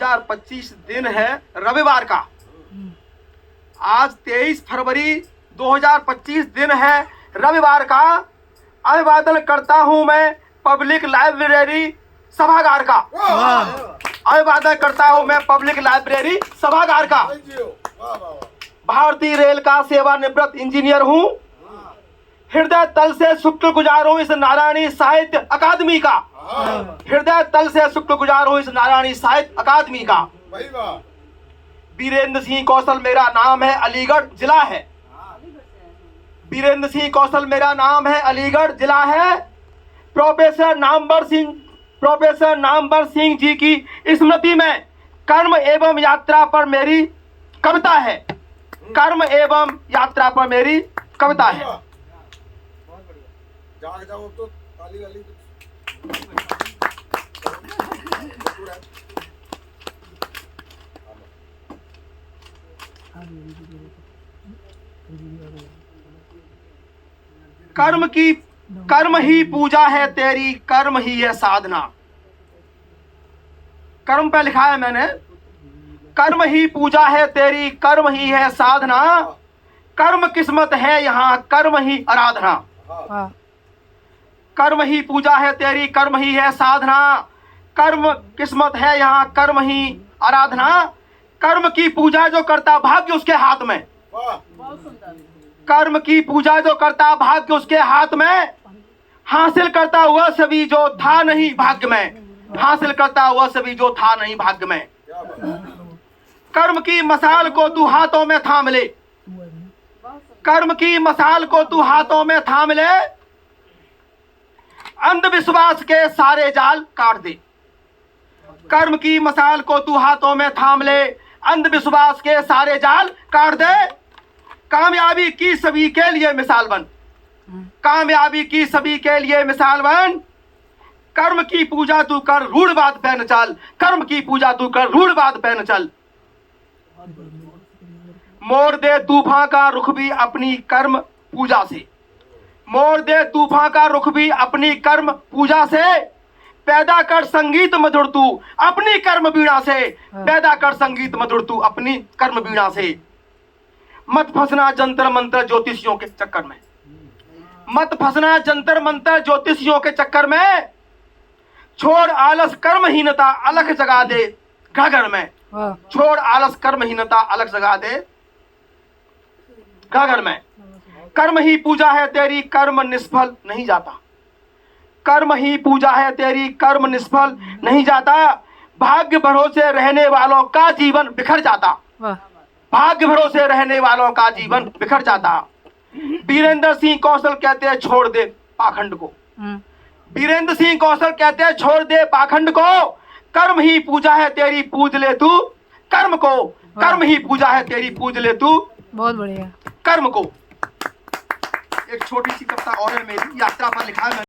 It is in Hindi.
2025 दिन है रविवार का। आज 23 फरवरी 2025 दिन है रविवार का। अभिवादन करता हूं मैं पब्लिक लाइब्रेरी सभागार का। अभिवादन करता हूं मैं पब्लिक लाइब्रेरी सभागार का। भारतीय रेल का सेवानिवृत्त इंजीनियर हूं। हृदय तल से शुक्रगुजार हूं इस नारायणी साहित्य अकादमी का। हृदय तल से शुक्रगुजार हूं इस नारायणी साहित्य अकादमी का। वीरेंद्र सिंह कौशल मेरा नाम है, अलीगढ़ जिला है। वीरेंद्र सिंह कौशल मेरा नाम है, अलीगढ़ जिला है। प्रोफेसर नामवर सिंह जी की स्मृति में कर्म एवं यात्रा पर मेरी कविता है। कर्म एवं यात्रा पर मेरी कविता है। जाग जाओ तो ताली वाली कर्म ही पूजा है तेरी, कर्म ही है साधना। कर्म पे लिखा है मैंने, कर्म ही पूजा है तेरी, कर्म ही है साधना। कर्म किस्मत है यहाँ, कर्म ही आराधना। कर्म ही पूजा है तेरी, कर्म ही है साधना। कर्म किस्मत है यहाँ, कर्म ही आराधना। कर्म की पूजा जो करता भाग्य उसके हाथ में। कर्म की पूजा जो करता भाग्य उसके हाथ में। हासिल करता हुआ सभी जो था नहीं भाग्य में। हासिल करता हुआ सभी जो था नहीं भाग्य में। कर्म की मसाल को तू हाथों में थाम ले। कर्म की मसाल को तू हाथों में थाम ले। अंधविश्वास के सारे जाल काट दे। कर्म की मसाल को तू हाथों में थाम ले। अंधविश्वास के सारे जाल काट दे। कामयाबी की सभी के लिए मिसाल बन। कामयाबी की सभी के लिए मिसाल बन। कर्म की पूजा तू कर, रूढ़ बात पे न चल। कर्म की पूजा तू कर, रूढ़ बात पे न चल। मोड़ दे तूफान का रुख भी अपनी कर्म पूजा से। मोड़ दे तूफान का रुख भी अपनी कर्म पूजा से। पैदा कर संगीत मधुर तू अपनी कर्म बीणा से। पैदा कर संगीत मधुर तू अपनी कर्म बीणा से। मत फंसना जंतर मंत्र ज्योतिषियों के चक्कर में। मत फंसना जंतर मंत्र ज्योतिषियों के चक्कर में। छोड़ आलस कर्महीनता अलग जगा दे घर में। छोड़ आलस कर्महीनता अलग जगा दे घर में। कर्म ही पूजा है तेरी, कर्म निष्फल नहीं जाता। कर्म ही पूजा है तेरी, कर्म निष्फल नहीं जाता। भाग्य भरोसे रहने वालों का जीवन बिखर जाता। भाग्य भरोसे रहने वालों का जीवन बिखर जाता। वीरेंद्र सिंह कौशल कहते हैं छोड़ दे पाखंड को। वीरेंद्र सिंह कौशल कहते हैं छोड़ दे पाखंड को। कर्म ही पूजा है तेरी, पूज ले तू कर्म को। कर्म ही पूजा है तेरी, पूज ले तू बहुत बढ़िया कर्म को। एक छोटी सी कविता और है मेरी, यात्रा पर लिखा है।